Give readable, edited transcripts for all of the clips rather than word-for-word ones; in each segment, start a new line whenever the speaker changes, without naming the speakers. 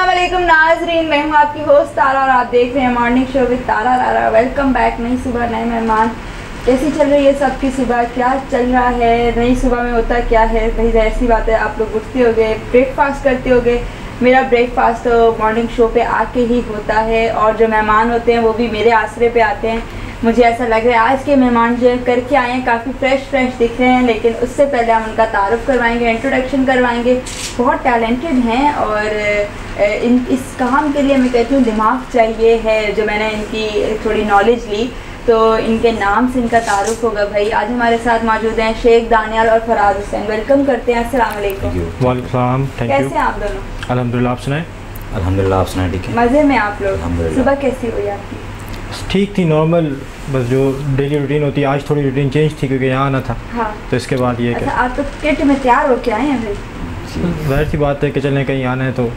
अस्सलाम वालेकुम नाज़रीन, मैं हूँ आपकी होस्ट तारा और आप देख रहे हैं मॉर्निंग शो विद तारा रारा। Welcome back. नई सुबह नए मेहमान। कैसी चल रही है सबकी सुबह, क्या चल रहा है, नई सुबह में होता क्या है? भाई जाहिर सी बात है, आप लोग उठते होगे, ब्रेकफास्ट करते होगे। मेरा ब्रेकफास्ट तो मॉर्निंग शो पे आके ही होता है और जो मेहमान होते हैं वो भी मेरे आसरे पे आते हैं। मुझे ऐसा लग रहा है आज के मेहमान जो करके आए हैं काफ़ी फ्रेश दिख रहे हैं, लेकिन उससे पहले हम उनका तारुफ करवाएंगे, इंट्रोडक्शन करवाएंगे। बहुत टैलेंटेड हैं और इस काम के लिए मैं कहती हूँ दिमाग चाहिए है। जो मैंने इनकी थोड़ी नॉलेज ली तो इनके नाम से इनका तारुफ होगा। भाई आज हमारे साथ मौजूद हैं शेख दानियाल और फराज हुसैन। वेलकम करते हैं। अस्सलाम वालेकुम।
वालेकुम सलाम।
कैसे हैं आप दोनों?
अल्हम्दुलिल्लाह, आप सुनाएं?
अल्हम्दुलिल्लाह, आप सुनाएं? ठीक है,
मज़े में आप लोग? सुबह कैसी हुई आपकी?
ठीक थी, नॉर्मल, बस जो डेली रूटीन होती है। आज थोड़ी रूटीन चेंज थी क्योंकि यहाँ आना था।
हाँ।
तो इसके बाद ये
अच्छा, आप तो किट में तैयार होके आए हैं भाई।
जाहिर सी बात है कि चलने कहीं आना है तो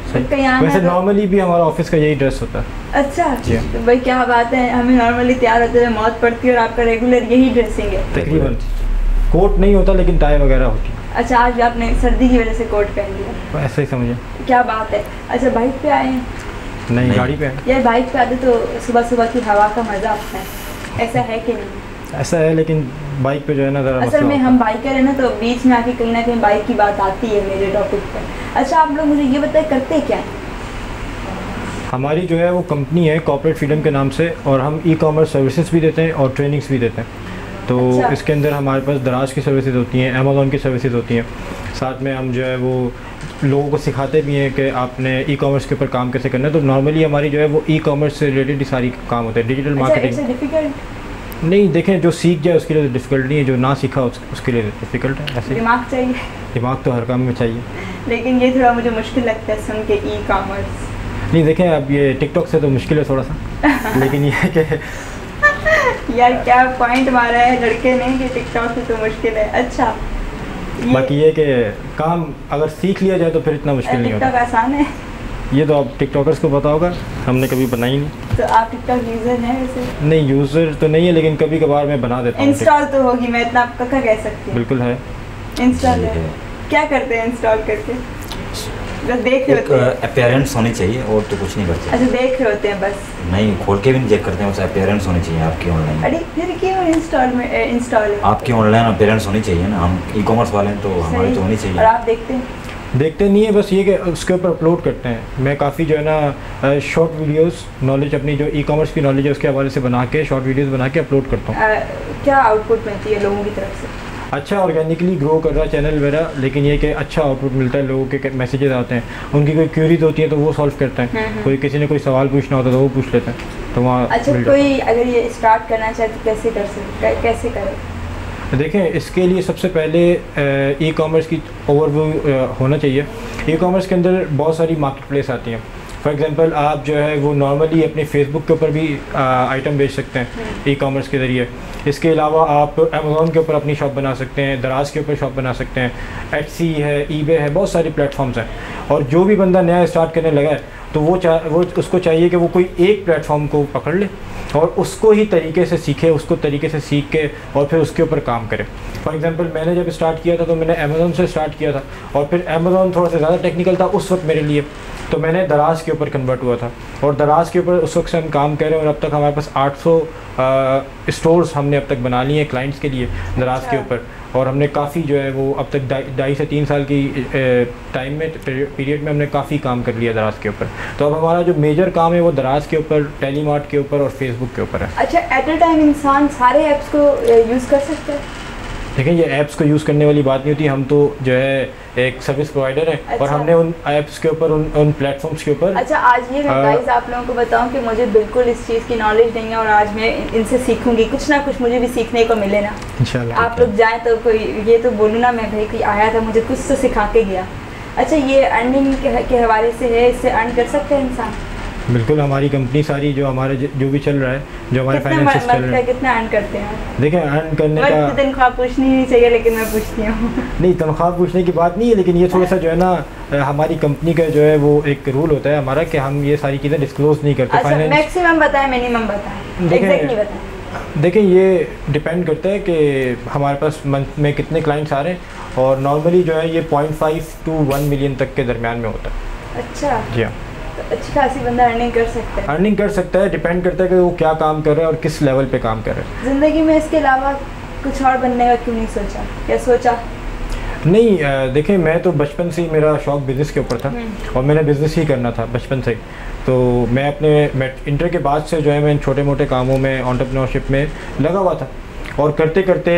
सही। वैसे
तो
नॉर्मली भी हमारा ऑफिस का यही ड्रेस होता है।
अच्छा तो भाई क्या बात है, हमें नॉर्मली तैयार होते हुए मौत पड़ती है और आपका रेगुलर यही ड्रेसिंग है?
तकरीबन कोट नहीं होता लेकिन टाई वगैरह होती है।
अच्छा, आज आपने सर्दी की वजह से कोट पहन लिया?
ऐसा ही समझिए।
क्या बात है। अच्छा, बाइक पे आए हैं?
नहीं, गाड़ी पे है।
यार बाइक पे आते तो सुबह की हवा का मज़ा आता है, ऐसा है कि नहीं?
ऐसा है, लेकिन बाइक पे जो है ना ज़रा
असल में हम बाइकर है ना, तो बीच में आके कहीं ना कहीं बाइक की बात आती है मेरे टॉपिक पर। अच्छा, आप लोग मुझे ये बताएं करते क्या हैं?
हमारी जो है वो कंपनी है कॉर्पोरेट फ्रीडम के नाम से, और हम ई कॉमर्स सर्विसेज भी देते हैं और ट्रेनिंग्स भी देते हैं। तो
अच्छा।
इसके अंदर हमारे पास दराज की सर्विसेज होती हैं, अमेज़ॉन की सर्विसेज होती हैं। साथ में हम जो है वो लोगों को सिखाते भी हैं कि आपने ई कॉमर्स के ऊपर काम कैसे करना है। तो नॉर्मली हमारी जो है वो ई कॉमर्स से रिलेटेड ही सारी काम होते हैं, डिजिटल मार्केटिंग।
डिफिकल्ट
नहीं, देखें जो सीख जाए उसके लिए तो डिफ़िकल्ट नहीं है, जो ना सीखा उसके लिए डिफ़िकल्ट है। ऐसे
दिमाग चाहिए।
दिमाग तो हर काम में चाहिए,
लेकिन ये थोड़ा मुझे मुश्किल लगता है सुन के ई कॉमर्स।
नहीं देखें, अब ये टिकटॉक से तो मुश्किल है थोड़ा सा लेकिन ये है कि
यार क्या पॉइंट मारा है लड़के ने कि टिकटॉक से तो मुश्किल है। अच्छा,
बाकी ये कि काम अगर सीख लिया जाए तो फिर इतना मुश्किल नहीं होता।
टिकटॉक आसान है?
ये तो आप टिकटॉकर्स को पता होगा, हमने कभी बनाई नहीं।
तो आप टिकटॉक यूज़र हैं वैसे?
नहीं, यूज़र तो नहीं है, लेकिन कभी कभार मैं बना देता हूँ।
इंस्टॉल तो होगी, मैं इतना आपका क्या कह सकती हूँ।
बिल्कुल है,
इंस्टॉल है। क्या करते हैं इंस्टॉल करके? बस देख रहे होते हैं?
अपीयरेंस होनी चाहिए और तो कुछ नहीं करते।
अच्छा, देख रहे होते हैं बस?
नहीं, खोल के भी नहीं चेक करते हैं, बस अपीयरेंस होनी चाहिए आपकी ऑनलाइन।
अरे फिर क्यों इंस्टॉल है?
आपकी ऑनलाइन अपीयरेंस होनी चाहिए ना। हम ई कॉमर्स वाले हैं तो हमारी तो होनी
और
चाहिए।
आप देखते हैं?
देखते नहीं है, बस ये कि उसके ऊपर अपलोड करते हैं। मैं काफ़ी जो है ना शॉर्ट वीडियोस, नॉलेज अपनी जो ई कॉमर्स की नॉलेज है उसके हवाले से बना के शॉर्ट वीडियोस बना के अपलोड करता हूँ।
क्या आउटपुट मिलती है लोगों की तरफ से?
अच्छा, ऑर्गेनिकली ग्रो कर रहा है चैनल मेरा, लेकिन ये कि अच्छा आउटपुट मिलता है। लोगों के मैसेजेस आते हैं, उनकी कोई क्यूरीज होती है तो वो सॉल्व करते हैं। कोई किसी ने कोई सवाल पूछना होता है तो वो पूछ लेते हैं, तो वहाँ।
अच्छा, कोई अगर ये स्टार्ट करना चाहे तो कैसे कर सकते, कैसे करें?
देखें, इसके लिए सबसे पहले ई कॉमर्स की ओवरव्यू होना चाहिए। ई कॉमर्स के अंदर बहुत सारी मार्केट प्लेस आती हैं। फॉर एग्जांपल आप जो है वो नॉर्मली अपने फेसबुक के ऊपर भी आइटम बेच सकते हैं ई कॉमर्स के ज़रिए। इसके अलावा आप अमेज़ॉन के ऊपर अपनी शॉप बना सकते हैं, दराज के ऊपर शॉप बना सकते हैं, एटसी है, ईबे है, बहुत सारी प्लेटफॉर्म्स हैं। और जो भी बंदा नया स्टार्ट करने लगा है तो वो उसको चाहिए कि वो कोई एक प्लेटफॉर्म को पकड़ ले और उसको ही तरीके से सीखे, उसको तरीके से सीख के और फिर उसके ऊपर काम करे। फॉर एग्जांपल मैंने जब स्टार्ट किया था तो मैंने अमेज़ॉन से स्टार्ट किया था, और फिर अमेज़ॉन थोड़ा सा ज़्यादा टेक्निकल था उस वक्त मेरे लिए, तो मैंने दराज के ऊपर कन्वर्ट हुआ था। और दराज के ऊपर उस वक्त से हम काम कर रहे हैं और अब तक हमारे पास 800 स्टोर्स हमने अब तक बना लिए हैं क्लाइंट्स के लिए दराज के ऊपर। और हमने काफ़ी जो है वो अब तक 2.5 से 3 साल की टाइम में पीरियड में हमने काफ़ी काम कर लिया दराज के ऊपर। तो अब हमारा जो मेजर काम है वो दराज के ऊपर, टेलीमार्ट के ऊपर और फेसबुक के ऊपर है।
अच्छा, एट अ टाइम इंसान सारे ऐप्स को यूज़ कर सकता है?
देखिए, ये ऐप्स को यूज़ करने वाली बात नहीं होती। हम तो जो है एक सर्विस प्रोवाइडर है।
अच्छा।
और हमने उन ऐप्स के ऊपर, उन प्लेटफॉर्म्स के ऊपर।
अच्छा, आज ये गाइस आप लोगों को बताऊं कि मुझे बिल्कुल इस चीज़ की नॉलेज नहीं है और आज मैं इनसे सीखूंगी, कुछ ना कुछ मुझे भी सीखने को मिले ना।
इंशाल्लाह
आप लोग जाएं तो कोई ये तो बोलूँ ना मैं, भाई कोई आया था मुझे कुछ तो सिखा के गया। अच्छा, ये अर्निंग के हवाले से है, इससे अर्न कर सकते हैं इंसान?
बिल्कुल, हमारी कंपनी सारी जो हमारे जो भी चल रहा है, जो हमारे फाइनेंसेस चल रहे हैं।
कितना अर्न करते हैं?
देखिए, अर्न करने का
तनख्वाह पूछनी नहीं चाहिए लेकिन मैं पूछती हूँ।
नहीं, तनख्वाह पूछने की बात नहीं है, लेकिन ये थोड़ा सा जो है ना हमारी कंपनी का जो है वो एक रूल होता है हमारा कि हम ये सारी चीज़ें डिस्क्लोज नहीं करते।
अच्छा, मैक्सिमम बताएं, मिनिमम बताएं, एग्जैक्ट नहीं बताएं।
देखिए, ये डिपेंड करता है कि हमारे पास मंथ में कितने क्लाइंट्स आ रहे हैं, और नॉर्मली जो है ये 0.5 to 1 मिलियन तक के दरमियान में होता है।
अच्छा,
जी हाँ।
तो अच्छी खासी बंदा अर्निंग कर सकता है।
अर्निंग कर सकता है, डिपेंड करता है कि वो क्या काम कर रहा है और किस लेवल पे काम कर रहा है।
ज़िंदगी में इसके अलावा कुछ और बनने का क्यों नहीं सोचा, या सोचा?
नहीं, देखिए मैं तो बचपन से ही मेरा शौक़ बिज़नेस के ऊपर था और मैंने बिज़नेस ही करना था बचपन से ही। तो मैं इंटर के बाद से जो है मैं इन छोटे मोटे कामों में, एंटरप्रेन्योरशिप में लगा हुआ था और करते करते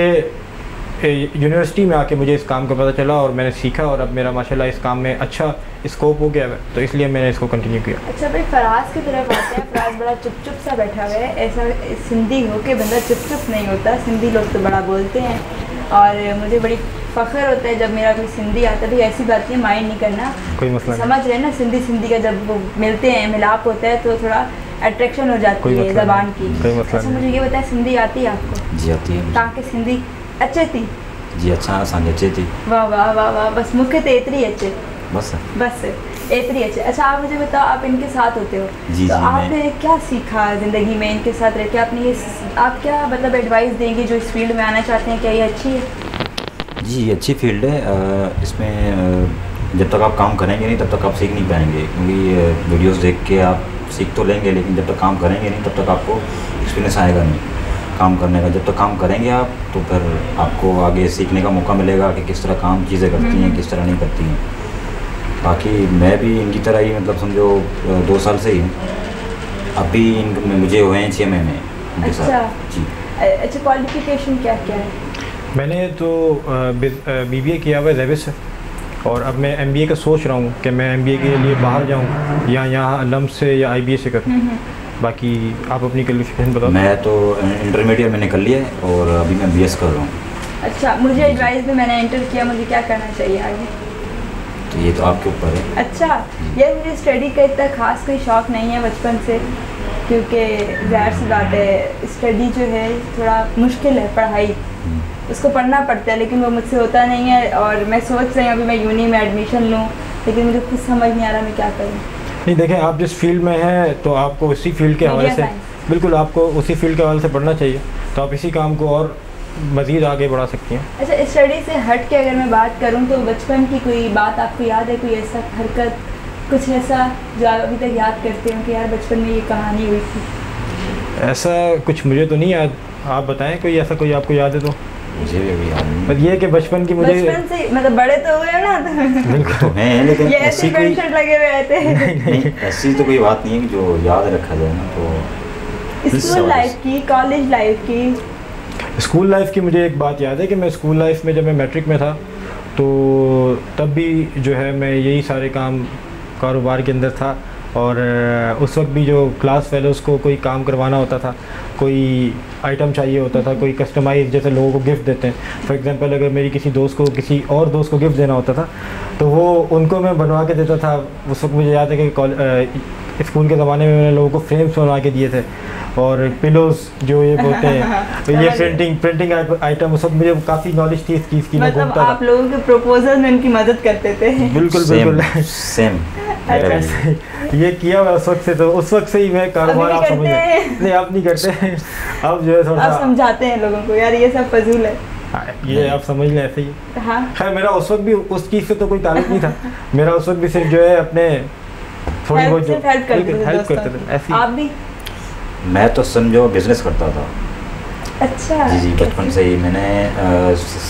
यूनिवर्सिटी में आके मुझे इस काम का पता चला और मैंने सीखा और अब मेरा माशाल्लाह इस काम में अच्छा स्कोप हो गया है, तो इसलिए मैंने इसको कंटिन्यू किया।
अच्छा भाई, फराज की तरफ आते हैं। फराज बड़ा चुप सा बैठा हुआ है। ऐसा सिंधी हो के बंदा चुप नहीं होता, सिंधी लोग तो बड़ा बोलते हैं और मुझे बड़ी फ़ख्र होता है जब मेरा कोई सिंधी आता है। भाई ऐसी बात नहीं, माइंड नहीं करना,
कोई मसला नहीं।
समझ रहे हैं ना, सिंधी का जब वो मिलते हैं, मिलाप होता है तो थोड़ा अट्रैक्शन हो जाती है ज़बान की। अच्छा मुझे ये बताया, सिंधी आती है आपको?
जी आती है।
तव्हांखे सिंधी अचे थी?
जी अच्छा, असांखे अचे थी।
वाह वाह वाह वाह, बस मूंखे तो एतरी अचे, बस एतरी अचे। अच्छा आप मुझे बताओ, आप इनके साथ होते हो
जी,
तो
जी,
आपने क्या सीखा ज़िंदगी में इनके साथ रह के? आपने ये आप क्या मतलब एडवाइस देंगे जो इस फील्ड में आना चाहते हैं? क्या ये अच्छी है?
जी ये अच्छी फील्ड है। इसमें जब तक आप काम करेंगे नहीं तब तक आप सीख नहीं पाएंगे, क्योंकि वीडियोस देख के आप सीख तो लेंगे लेकिन जब तक काम करेंगे नहीं तब तक आपको एक्सपीरियंस आएगा नहीं काम करने का। जब तक काम करेंगे आप तो फिर आपको आगे सीखने का मौका मिलेगा कि किस तरह काम चीज़ें करती हैं, किस तरह नहीं करती हैं। बाकी मैं भी इनकी तरह ही मतलब समझो 2 साल से ही हूँ, अभी मुझे हुए हैं 6 महीने इनके साथ। जी
अच्छा, क्वालिफिकेशन क्या क्या है?
मैंने तो BBA किया हुआ है ज़ेविस से और अब मैं MBA का सोच रहा हूँ कि मैं MBA के लिए बाहर जाऊँ या यहाँ लम्स से या IBA से करूँ। बाकी आप अपनी क्वालिफिकेशन बताओ।
मैं तो इंटरमीडिएट मैंने कर लिया है और अभी मैं BS कर रहा हूँ।
अच्छा, मुझे एडवाइस भी, मैंने इंटर किया, मुझे क्या करना चाहिए आगे?
तो ये तो आपके ऊपर है।
अच्छा यार, मुझे स्टडी का इतना खास कोई शौक़ नहीं है बचपन से, क्योंकि ज़ाहिर सी बात है स्टडी जो है थोड़ा मुश्किल है, पढ़ाई उसको पढ़ना पड़ता है लेकिन वो मुझसे होता नहीं है। और मैं सोच रही हूँ अभी मैं यूनी में एडमिशन लूँ, लेकिन मुझे खुद समझ नहीं आ रहा मैं क्या करूँ।
नहीं देखें, आप जिस फील्ड में हैं तो आपको उसी फील्ड के हवाले से, बिल्कुल आपको उसी फील्ड के हवाले से पढ़ना चाहिए, तो आप इसी काम को और मज़ीद आगे बढ़ा सकती हैं।
अच्छा, स्टडी से हट के अगर मैं बात करूं तो बचपन की कोई बात आपको याद है, कोई ऐसा हरकत, कुछ ऐसा जो आप अभी तक याद करते हो कि यार बचपन में ये कहानी हुई थी?
ऐसा कुछ मुझे तो नहीं याद, आप बताएं कोई ऐसा कोई आपको याद है तो।
मुझे भी याद नहीं।
पर ये कि बचपन की मुझे
बचपन से मतलब बड़े तो हुए ना तो
बिल्कुल तो हैं लेकिन
ये ऐसी कोई लगे हुए थे।
नहीं ऐसी तो कोई बात नहीं है कि जो याद रखा जाए ना। तो
स्कूल लाइफ की, कॉलेज लाइफ की?
स्कूल लाइफ की मुझे एक बात याद है कि मैं स्कूल लाइफ में जब मैं मैट्रिक में था तो तब भी जो है मैं यही सारे काम कारोबार के अंदर था और उस वक्त भी जो क्लास फेलोज़ को कोई काम करवाना होता था, कोई आइटम चाहिए होता था, कोई कस्टमाइज जैसे लोगों को गिफ्ट देते हैं, फॉर एग्जांपल अगर मेरी किसी दोस्त को किसी और दोस्त को गिफ्ट देना होता था तो वो उनको मैं बनवा के देता था। उस वक्त मुझे याद है कि स्कूल के ज़माने में मैंने लोगों को फ्रेम्स बनवा के दिए थे और पिलोज़ जो ये बोलते हैं तो ये प्रिंटिंग आइटम, उस वक्त मुझे काफ़ी नॉलेज थी इस चीज़ की। मैं घूमता था,
आप लोगों के प्रपोजल में उनकी मदद करते थे?
बिल्कुल बिल्कुल सेम ये किया हुआ उस वक्त से, तो उस वक्त से ही मैं कारोबार, आप समझ नहीं, आप नहीं करते अब जो है थोड़ा
आप समझाते हैं लोगों को यार ये सब फजूल है।
ये आप समझ लें ऐसे ही।
हाँ
खैर मेरा उस वक्त भी उस चीज़ से तो कोई ताल्लुक नहीं था, मेरा उस वक्त भी सिर्फ जो है अपने थोड़ी बहुत जो
हेल्प करते थे
ऐसी।
आप भी?
मैं तो समझो बिजनेस करता था।
अच्छा
जी जी, बचपन से ही मैंने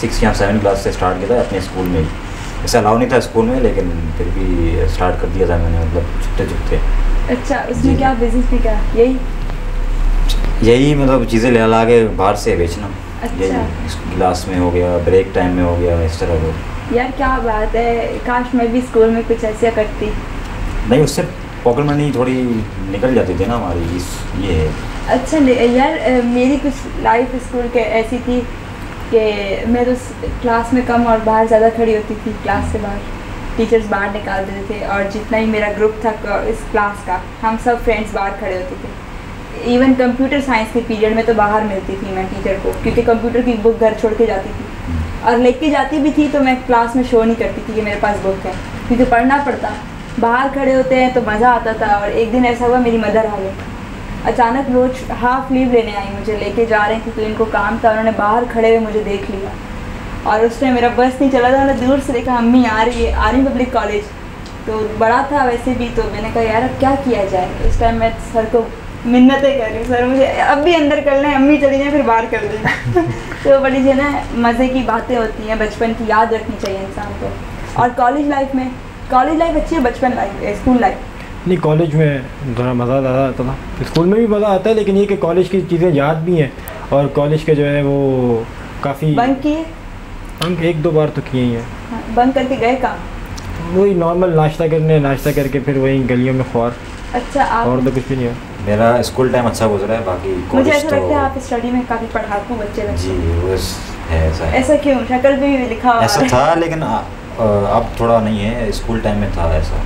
6 या 7 क्लास से स्टार्ट किया था अपने स्कूल में ही। ऐसा अलाउ नहीं था स्कूल में लेकिन फिर भी स्टार्ट कर दिया था मैंने, मतलब छुपते छुपते।
अच्छा, उसमें क्या बिजनेस भी क्या? यही
मतलब चीज़ें ले ला के बाहर से बेचना।
अच्छा,
यही क्लास में हो गया, ब्रेक टाइम में हो गया, इस तरह का।
यार क्या बात है, काश मैं भी स्कूल में कुछ ऐसा करती।
नहीं, उससे पॉकेट मनी थोड़ी निकल जाती थी ना हमारी, ये है।
अच्छा यार, मेरी कुछ लाइफ स्कूल के ऐसी थी कि मैं तो क्लास में कम और बाहर ज़्यादा खड़ी होती थी। क्लास से बाहर टीचर्स बाहर निकाल देते थे और जितना ही मेरा ग्रुप था इस क्लास का, हम सब फ्रेंड्स बाहर खड़े होते थे। इवन कंप्यूटर साइंस के पीरियड में तो बाहर मिलती थी मैं टीचर को, क्योंकि कंप्यूटर की बुक घर छोड़ के जाती थी और लेके जाती भी थी तो मैं क्लास में शो नहीं करती थी कि मेरे पास बुक है, क्योंकि पढ़ना पड़ता। बाहर खड़े होते हैं तो मज़ा आता था। और एक दिन ऐसा हुआ, मेरी मदर आ गई अचानक, रोज हाफ लीव लेने आई, मुझे लेके जा रही थी तो इनको काम था, उन्होंने बाहर खड़े हुए मुझे देख लिया और उस टाइम मेरा बस नहीं चला था, उन्होंने दूर से देखा अम्मी आ रही है पब्लिक कॉलेज, तो बड़ा था वैसे भी, तो मैंने कहा यार अब क्या किया जाए। उस टाइम मैं सर को मिन्नतें कर रही हूँ, सर मुझे अब भी अंदर कर लें, अम्मी चली जाए फिर बाहर कर दें। तो बड़ी जो ना मज़े की बातें होती हैं, बचपन की याद रखनी चाहिए इंसान को। और कॉलेज लाइफ में, कॉलेज लाइफ अच्छी है, बचपन लाइफ, स्कूल लाइफ?
नहीं, कॉलेज में थोड़ा मज़ा ज़्यादा आता था, स्कूल में भी मज़ा आता है, लेकिन ये कि कॉलेज की चीज़ें याद भी हैं और कॉलेज के जो है वो काफ़ी
बंक किए?
बंक 1-2 बार तो किए ही हैं।
हाँ, बंक करके गए कहाँ?
वही नॉर्मल नाश्ता करने, नाश्ता करके फिर वही गलियों में ख्वार,
अच्छा आप?
और तो कुछ भी नहीं है।
मेरा स्कूल टाइम अच्छा गुजरा है, बाकी
मुझे
कॉलेज
ऐसा
तो
लगता है आप स्टडी में काफ़ी पढ़ाकू बच्चे लगते
जी
हैं।
वो है, ऐसा है।
ऐसा क्यों? शक्ल पे भी लिखा हुआ
ऐसा
है।
था, लेकिन अब थोड़ा नहीं है, स्कूल टाइम में था ऐसा।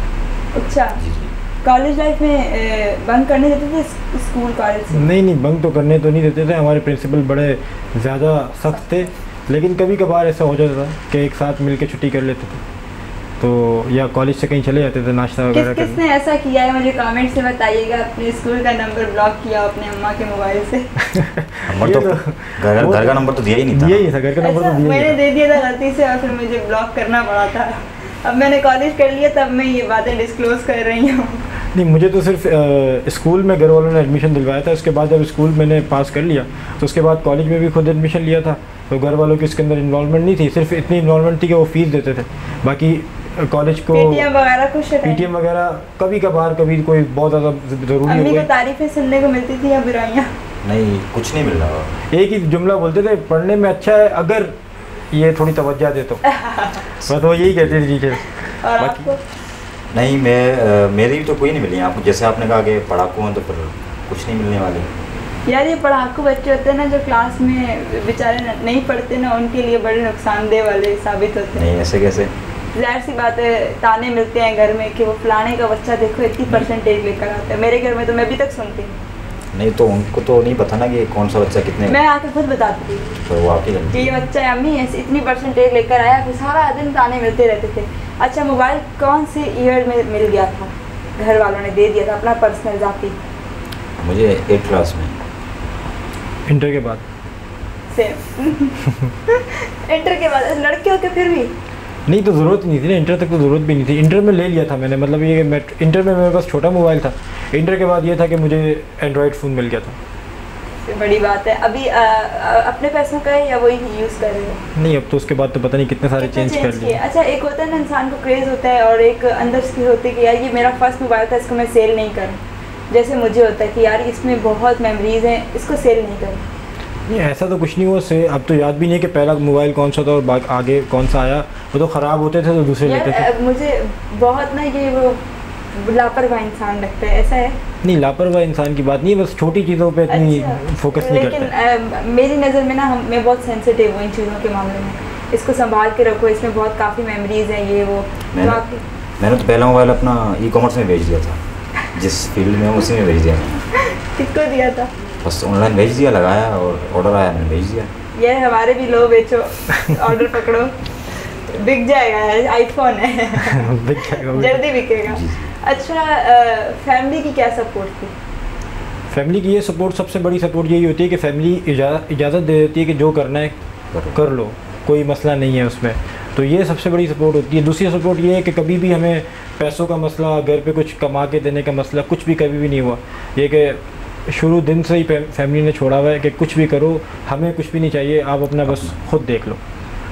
अच्छा,
जी जी।
कॉलेज लाइफ में बंक करने देते थे स्कूल कॉलेज से?
नहीं नहीं, बंक तो करने तो नहीं देते थे, हमारे प्रिंसिपल बड़े ज़्यादा सख्त थे, लेकिन कभी कभार ऐसा हो जाता था कि एक साथ मिल के छुट्टी कर लेते थे, तो या कॉलेज से कहीं चले जाते थे नाश्ता वगैरह करने।
किसने ऐसा किया है मुझे कमेंट से बताइएगा, अपने स्कूल का नंबर ब्लॉक किया अपने अम्मा के मोबाइल से?
नंबर तो घर का नंबर तो दिया ही नहीं था।
दिया ही था, घर का नंबर तो दिया ही
मैंने
था।
दे दिया था गलती से और फिर मुझे ब्लॉक करना पड़ा था। अब मैंने कॉलेज कर लिया तब मैं ये बातें डिस्क्लोज कर रही हूँ।
नहीं, मुझे तो सिर्फ स्कूल में घर वालों ने एडमिशन दिलवाया था, उसके बाद जब स्कूल मैंने पास कर लिया तो उसके बाद कॉलेज में भी खुद एडमिशन लिया था, तो घर वालों की इसके अंदर इन्वॉल्वमेंट नहीं थी, सिर्फ इतनी इन्वॉल्वमेंट थी कि वो फीस देते थे, बाकी कॉलेज को
पीटीएम वगैरह कुछ
पीटीएम वगैरह कभी कभार, कभी कोई बहुत ज़्यादा ज़रूरी हो
अम्मी को
गई।
तारीफें सुनने को मिलती थी या बुराइयाँ?
नहीं, कुछ नहीं मिल रहा।
एक ही जुमला बोलते थे, पढ़ने में अच्छा है अगर ये थोड़ी तवज्जो दे तो। बस वो यही कहते थे टीचर।
और
बाकी-
आपको?
नहीं, मेरी भी तो कोई नहीं मिली आपको, जैसे आपने कहा कि पढ़ाकू हैं तो फिर कुछ नहीं मिलने वाले।
यार ये पढ़ाकू बच्चे होते हैं ना जो क्लास में बेचारे नहीं पढ़ते ना, उनके लिए बड़े नुकसानदेह वाले साबित होते हैं।
नहीं, ऐसे कैसे?
जाहिर सी बात है, ताने मिलते हैं घर में कि वो फलाने का बच्चा देखो इतनी परसेंटेज लेकर आता है। मेरे घर में तो मैं अभी तक सुनती हूँ।
नहीं तो उनको तो नहीं पता ना कि कौन सा बच्चा कितने,
मैं आके खुद बताती थी
तो वो आपकी
कि
गलती
ये
है।
बच्चा है अम्मी ऐसे इतनी परसेंटेज लेकर आया, फिर सारा दिन ताने मिलते रहते थे। अच्छा, मोबाइल कौन से ईयर में मिल गया था? घर वालों ने दे दिया था अपना पर्सनल जाती
मुझे 8th क्लास में।
इंटर के बाद
से। इंटर के बाद लड़के हो के फिर भी?
नहीं, तो ज़रूरत नहीं थी ना, इंटर तक तो ज़रूरत भी नहीं थी। इंटर में ले लिया था मैंने, मतलब ये कि मैं इंटर में मेरे पास छोटा मोबाइल था, इंटर के बाद ये था कि मुझे एंड्रॉयड फ़ोन मिल गया था।
बड़ी बात है। अभी अपने पैसों का है या वही यूज़ कर रहे हो?
नहीं, अब तो उसके बाद तो पता नहीं कितने सारे
कितने
चेंज कर लिए।
अच्छा, एक होता है ना इंसान को क्रेज़ होता है और एक अंदर से होती है कि यार ये मेरा फर्स्ट मोबाइल था, इसको मैं सेल नहीं करूँ। जैसे मुझे होता है कि यार इसमें बहुत मेमोरीज़ हैं, इसको सेल नहीं करूँ।
नहीं, ऐसा तो कुछ नहीं हुआ से, अब तो याद भी नहीं कि पहला मोबाइल कौन सा था और आगे कौन सा आया, वो तो ख़राब होते थे तो दूसरे लेते थे।
यार मुझे बहुत ना ये वो लापरवाह इंसान लगता है, ऐसा है?
नहीं, लापरवाह इंसान की बात नहीं है, बस छोटी चीज़ों पे इतनी फोकस नहीं करते।
लेकिन मेरी नज़र में ना मैं बहुत सेंसिटिव हूँ इन चीज़ों के मामले में। इसको संभाल के रखो, इसमें बहुत काफ़ी मेमोरीज़ हैं ये वो।
मैंने तो पहला मोबाइल अपना ई-कॉमर्स में भेज दिया था, जिस फील्ड में हूँ उसी में भेज दिया मैंने।
किसको दिया था?
बस ऑनलाइन भेज दिया, लगाया और ऑर्डर आया, मैंने भेज दिया।
ये हमारे भी लो बेचो, ऑर्डर पकड़ो, बिक जाएगा, आईफोन है। जल्दी बिकेगा। अच्छा, फैमिली की क्या सपोर्ट थी?
फैमिली की ये सपोर्ट, सबसे बड़ी सपोर्ट यही होती है कि फैमिली इजाज़त दे देती है कि जो करना है कर लो, कोई मसला नहीं है उसमें, तो ये सबसे बड़ी सपोर्ट होती है। दूसरी सपोर्ट ये है कि कभी भी हमें पैसों का मसला, घर पे कुछ कमा के देने का मसला कुछ भी कभी भी नहीं हुआ। ये कि शुरू दिन से ही फैमिली ने छोड़ा हुआ है कि कुछ भी करो, हमें कुछ भी नहीं चाहिए, आप अपना बस खुद देख लो।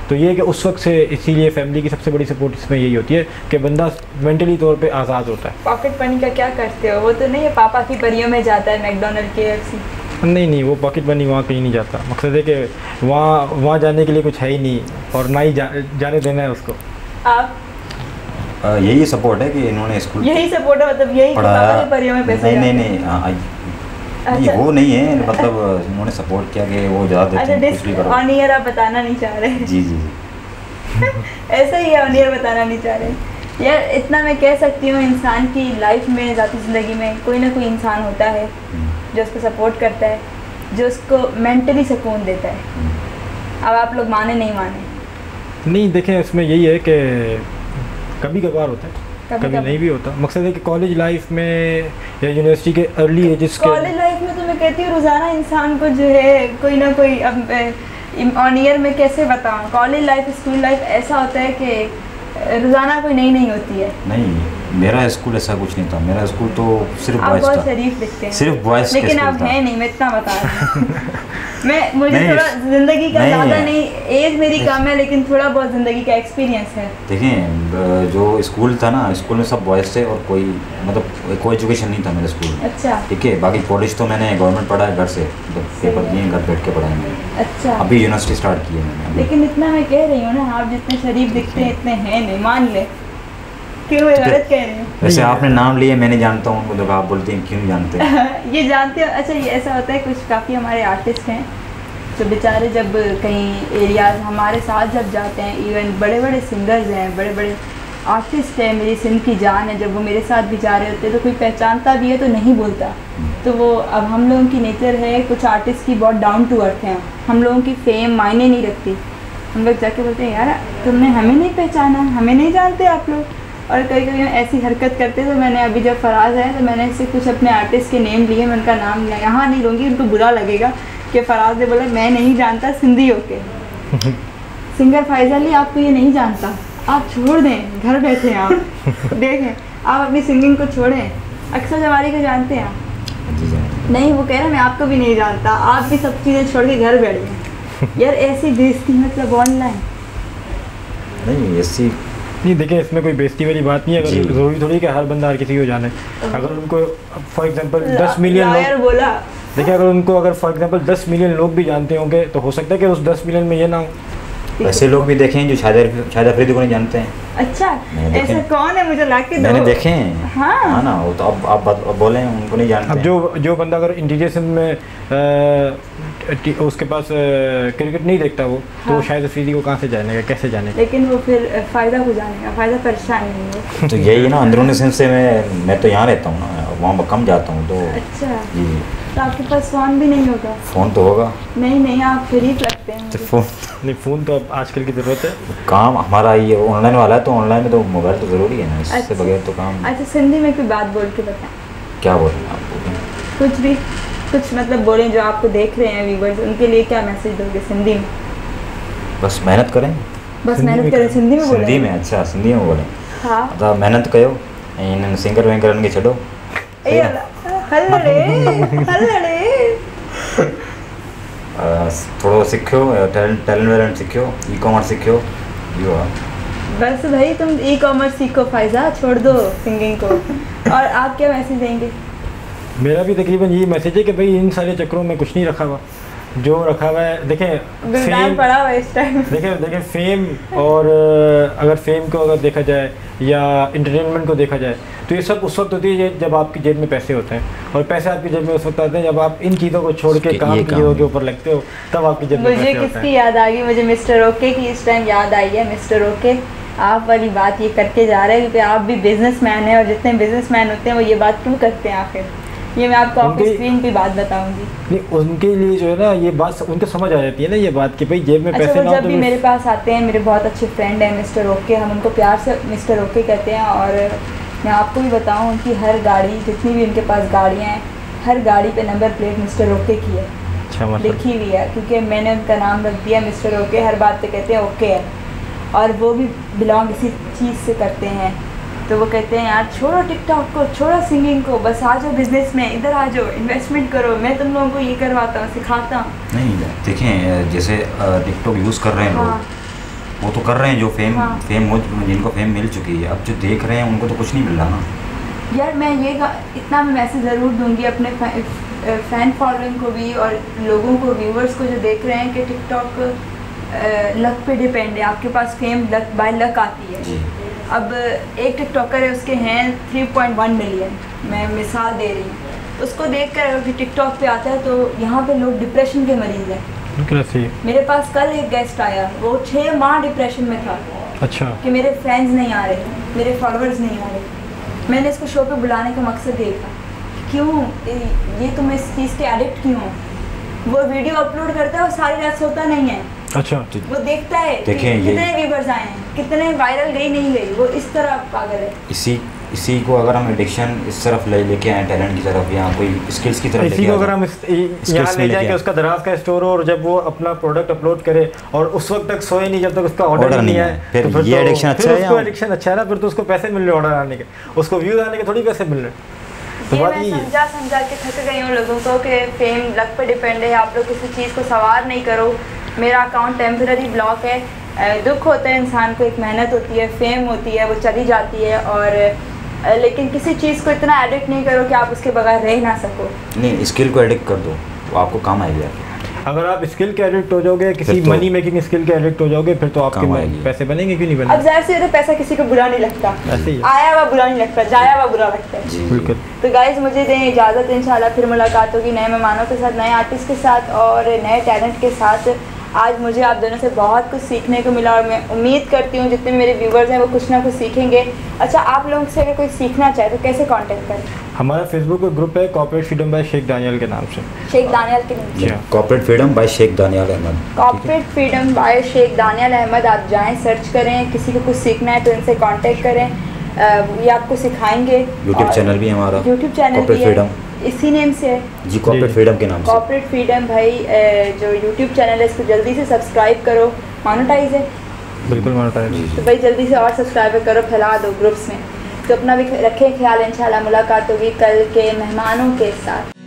तो ये कि उस वक्त से, इसीलिए फैमिली की सबसे बड़ी सपोर्ट इसमें यही होती है कि बंदा मेंटली तौर पे आज़ाद होता है।
पॉकेट मनी का क्या करते हो? वो तो नहीं है पापा की परियों में जाता है मैकडोनल्ड, KFC?
नहीं नहीं, वो पॉकेट मनी वहाँ कहीं नहीं जाता। मकसद है कि वहाँ जाने के लिए कुछ है ही नहीं और ना ही जाने देना है उसको।
आप?
यही सपोर्ट है कि इन्होंने स्कूल,
यही सपोर्ट है, मतलब यही पापा की परियों में पैसे?
नहीं,
अच्छा।
वो नहीं है, मतलब उन्होंने सपोर्ट किया कि वो ज़्यादा देते हैं, कुछ भी करो।
ऑन ईयर आप बताना नहीं चाह रहे?
जी जी जी।
ऐसा ही है, ऑन ईयर बताना नहीं चाह रहे। यार इतना मैं कह सकती हूँ, इंसान की लाइफ में, ज़ाती ज़िंदगी में कोई ना कोई इंसान होता है जो उसको सपोर्ट करता है, जो उसको मेंटली सुकून देता है। अब आप लोग माने नहीं माने?
नहीं, देखें इसमें यही है कि कभी कभार होता है, कभी नहीं भी होता। मकसद है कि कॉलेज लाइफ में या यूनिवर्सिटी के अर्ली एजेस के,
कॉलेज लाइफ में तो मैं कहती हूँ रोज़ाना इंसान को जो है कोई ना कोई, अब ऑन ईयर में कैसे बताऊँ, कॉलेज लाइफ, स्कूल लाइफ ऐसा होता है कि रोजाना कोई नई नहीं होती है।
नहीं, मेरा स्कूल ऐसा कुछ नहीं था। मेरा स्कूल तो सिर्फ
आप
बॉयज
बहुत
था,
शरीफ दिखते हैं,
सिर्फ बॉयज
लेकिन
का
आप
स्कूल था।
हैं नहीं, मैं इतना बता रही हूँ। मुझे
नहीं,
थोड़ा जिंदगी का
नहीं
ज़्यादा
है।
नहीं, एज मेरी कम है, लेकिन थोड़ा बहुत जिंदगी का एक्सपीरियंस है।
देखें, जो स्कूल था ना, स्कूल में सब बॉयज़ थे और कोई मतलब कोई एजुकेशन नहीं था मेरे स्कूल में।
अच्छा
ठीक है, बाकी कॉलेज तो मैंने गवर्नमेंट पढ़ा है घर से, तो पेपर दिए घर बैठ के पढ़ाए मैंने।
अच्छा,
अभी यूनिवर्सिटी स्टार्ट की है मैंने अभी।
लेकिन इतना मैं कह रही हूँ ना, आप जितने शरीफ दिखते हैं इतने हैं नहीं, मान ले। क्यों मैं गलत कह रही हूँ?
वैसे आपने नाम लिए, मैंने जानता हूँ उनको, तो आप बोलते हैं क्यों नहीं जानते?
ये जानते हो? अच्छा, ये ऐसा होता है, कुछ काफ़ी हमारे आर्टिस्ट हैं जो बेचारे जब कहीं एरियाज हमारे साथ जब जाते हैं, इवन बड़े बड़े सिंगर्स हैं, बड़े बड़े आर्टिस्ट हैं, मेरी सिंध की जान है, जब वो मेरे साथ भी जा रहे होते हैं तो कोई पहचानता भी है तो नहीं बोलता। तो वो अब हम लोगों की नेचर है, कुछ आर्टिस्ट की बहुत डाउन टू अर्थ हैं, हम लोगों की फेम मायने नहीं रखती। हम लोग जाके बोलते हैं यार तुमने हमें नहीं पहचाना, हमें नहीं जानते आप लोग, और कभी कभी ऐसी हरकत करते। तो मैंने अभी जब फराज है तो मैंने इससे कुछ अपने आर्टिस्ट के नेम लिए, मैं उनका नाम यहाँ नहीं लूँगी, उनको बुरा लगेगा कि फराज ने बोला मैं नहीं जानता सिंधी होके। सिंगर फैज़ल अली आपको ये नहीं जानता, आप छोड़ दें, घर बैठे हैं आप। देखें, आप अपनी सिंगिंग को छोड़ें। अक्सर जवारी को जानते हैं आप? नहीं, वो कह रहा है मैं आपको भी नहीं जानता, आप भी सब चीज़ें छोड़ के घर बैठ गए। यार ऐसी बेइज्जती मतलब ऑनलाइन
नहीं ऐसी
नहीं। देखिए, इसमें कोई बेइज्जती वाली बात नहीं है। अगर ज़रूरी थोड़ी कि हर बंदा हर किसी को जाने। अगर उनको फॉर एग्जांपल 10 मिलियन लोग,
बोला,
देखिए अगर फॉर एग्जांपल 10 मिलियन लोग भी जानते होंगे तो हो सकता है कि उस 10 मिलियन में ये ना हो।
ऐसे लोग भी देखे हैं जो शाहिद अफरीदी को नहीं जानते हैं।
अच्छा, ऐसा कौन है? मुझे लाके दो।
मैंने देखे हैं।
हाँ
ना, वो तो अब बोले उनको नहीं जानते।
अब जो बंदा अगर इंटीरियर सिंध में उसके पास क्रिकेट नहीं देखता वो, तो
हाँ।
शायद अफरीदी को कहाँ से जानेगा, कैसे जानेगा?
लेकिन वो फिर फ़ायदा हो जानेगा, फ़ायदा परेशान नहीं है।
तो यही ना, अंदरूनी सिंध से मैं तो यहाँ रहता हूँ ना, वहाँ कम जाता हूँ तो।
अच्छा,
जी,
तो आपके पास फ़ोन भी नहीं होगा?
फ़ोन तो होगा।
नहीं, आप शरीफ लगते हैं
तो
मुझे।
फ़ोन
नहीं, फ़ोन तो अब आजकल की ज़रूरत है।
काम हमारा ये ऑनलाइन वाला है, तो ऑनलाइन में तो मोबाइल तो ज़रूरी है ना, इससे
अच्छा।
बगैर तो काम।
अच्छा, सिंधी में कोई बात बोल के बताएं।
क्या बोल रहे हैं आप? बोलें।
कुछ भी, कुछ मतलब बोलें जो आपको देख रहे हैं व्यूवर्स, उनके लिए क्या मैसेज दोगे सिंधी में?
बस मेहनत करें।
बस
सिंधी
मेहनत
में
करें, सिंधी में बोलें?
सिंधी में? अच्छा, सिंधी में बोलें।
हाँ।
तो मेहनत कयो, इन सिंगर वेंगर के छो।
ए हल्लड़े
थोड़ो सीखो, टैलेंट वैलेंट सीखो, ई-कॉमर्स सीखो, यो आहे।
बस भाई तुम ई कॉमर्स सीखो फ़ायज़ा, छोड़ दो सिंगिंग को। और आप क्या मैसेज देंगे?
मेरा भी तकरीबन यही मैसेज है कि भाई इन सारे चक्करों में कुछ नहीं रखा हुआ, जो रखा हुआ है देखें
गुलदान पड़ा हुआ इस टाइम।
देखें फेम, और अगर फेम को अगर देखा जाए या इंटरटेनमेंट को देखा जाए तो ये सब उस वक्त होती है जब आपकी जेब में पैसे होते हैं, और पैसे आपकी जेब में उस वक्त आते हैं जब आप इन चीज़ों को छोड़ के काम की चीज़ों के ऊपर लगते हो, तब आपकी जेब में
मुझे
पैसे होते हैं।
किसकी याद आ गई? मुझे मिस्टर ओके की इस टाइम याद आई है। मिस्टर ओके, आप वाली बात ये करके जा रहे हैं क्योंकि आप भी बिजनेसमैन हैं, और जितने बिजनेसमैन होते हैं वो ये बात क्यों करते हैं आखिर? ये मैं आपको ऑफ स्क्रीन की बात बताऊंगी।
नहीं, उनके लिए जो है ना ये बात उनको समझ आ जाती है ना, ये बात कि भाई जेब में
अच्छा,
पैसे
वो
ना हो
जब
तो
भी मेरे पास आते हैं, मेरे बहुत अच्छे फ्रेंड हैं मिस्टर ओके, हम उनको प्यार से मिस्टर ओके कहते हैं। और मैं आपको भी बताऊं, उनकी हर गाड़ी, जितनी भी उनके पास गाड़ियाँ हैं, हर गाड़ी पे नंबर प्लेट मिस्टर ओके की है,
अच्छा मतलब
लिखी हुई है, क्योंकि मैंने उनका नाम रख दिया मिस्टर ओके। हर बात पे कहते हैं ओके है, और वो भी बिलोंग इसी चीज़ से करते हैं। तो वो कहते हैं यार छोड़ो टिकटॉक को, छोड़ो सिंगिंग को, बस आ जाओ बिजनेस में, इधर आ जाओ, इन्वेस्टमेंट करो, मैं तुम लोगों को ये करवाता हूँ, सिखाता हूँ।
नहीं देखें, जैसे टिकटॉक यूज़ कर रहे हैं
हाँ।
लोग, वो तो कर रहे हैं जो फेम
हाँ।
जिनको फेम मिल चुकी है, अब जो देख रहे हैं उनको तो कुछ नहीं मिल रहा ना।
यार मैं ये इतना मैं मैसेज ज़रूर दूंगी अपने फ़ैन फॉलोइंग को भी, और लोगों को, व्यूवर्स को जो देख रहे हैं, कि टिकटॉक लक पे डिपेंड है। आपके पास फेम बाय लक आती है।
जी।
अब एक टिकटॉकर है, उसके हैं 3.1 मिलियन, मैं मिसाल दे रही हूँ। उसको देख कर अगर टिकटॉक पे आता है तो यहाँ पे लोग डिप्रेशन के मरीज़ हैं। मेरे पास कल एक गेस्ट आया, वो 6 माह डिप्रेशन में था।
अच्छा, कि
मेरे फ्रेंड्स नहीं आ रहे, मेरे फॉलोअर्स नहीं आ रहे। मैंने इसको शो पे बुलाने का मकसद ये था, क्यों ये तुम इस चीज़ के एडिक्ट क्यों हो? वो वीडियो अपलोड करता है और सारी रात सोता नहीं है।
अच्छा,
वो देखता है कि कितने व्यूवर्स आए हैं, कितने वायरल गई नहीं गई, वो इस तरह पागल है।
इसी को अगर हम एडिक्शन इस तरफ लेके आए टैलेंट की तरफ या कोई स्किल्स की तरफ
इसी को अगर हम यहाँ ले जाए कि उसका दराज का स्टोर हो और जब वो अपना प्रोडक्ट अपलोड करे और उस वक्त तक सोए नहीं जब तक उसका ऑर्डर नहीं आए,
फिर
तो
ये एडिक्शन अच्छा है?
उसको एडिक्शन अच्छा है ना, फिर तो उसको पैसे मिल रहे ऑर्डर आने के, उसको व्यूज आने के थोड़ी पैसे मिल रहे।
तो मैं समझा के थक गई हूँ लोगों को कि फेम लक पे डिपेंड है, आप लोग किसी चीज़ को सवार नहीं करो। मेरा अकाउंट टेम्पररी ब्लॉक है, दुख होता है इंसान को, एक मेहनत होती है, फेम होती है, वो चली जाती है, और लेकिन किसी चीज़ को इतना एडिक्ट नहीं करो कि आप उसके बगैर रह ना सको।
नहीं, स्किल को एडिक्ट कर दो, वो आपको काम आएगी।
अगर आप स्किल के एडिक्ट हो जाओगे, किसी
तो
मनी मेकिंग स्किल के एडिक्ट हो जाओगे, फिर तो आपके पैसे बनेंगे क्यों नहीं बनेंगे।
अब जाहिर सी बात है, पैसा किसी को बुरा नहीं लगता, आया हुआ बुरा नहीं लगता, जाया हुआ बुरा लगता है।
बिल्कुल।
तो गाइज मुझे दें इजाज़त, इंशाल्लाह फिर मुलाकात होगी नए मेहमानों के साथ, नए आर्टिस्ट के साथ और नए टैलेंट के साथ। आज मुझे आप दोनों से बहुत कुछ सीखने को मिला और मैं उम्मीद करती हूँ जितने मेरे व्यूवर्स हैं वो कुछ ना कुछ सीखेंगे। अच्छा, आप लोगों से अगर कोई सीखना चाहे तो कैसे कांटेक्ट करें?
हमारा फेसबुक का ग्रुप है corporate freedom by Shaikh Daniyal के नाम से।
शेख दानियाल के नाम से?
Corporate freedom by Shaikh Daniyal Ahmed.
Corporate freedom by Shaikh Daniyal Ahmed, आप जाएँ, सर्च करें, किसी को कुछ सीखना है तो इनसे कॉन्टेक्ट करें, ये आपको सिखाएंगे।
यूट्यूब चैनल भी है हमारा,
यूट्यूब चैनल भी है, इसी नेम से है
जी, कॉर्पोरेट फ्रीडम के नाम से।
कॉर्पोरेट फ्रीडम भाई जो यूट्यूब चैनल है इसको जल्दी से सब्सक्राइब करो, मोनेटाइज है?
बिल्कुल मोनेटाइज।
तो भाई जल्दी से और सब्सक्राइब करो, फैला दो ग्रुप्स में। तो अपना भी रखें ख्याल, इंशाल्लाह मुलाकात होगी कल के मेहमानों के साथ।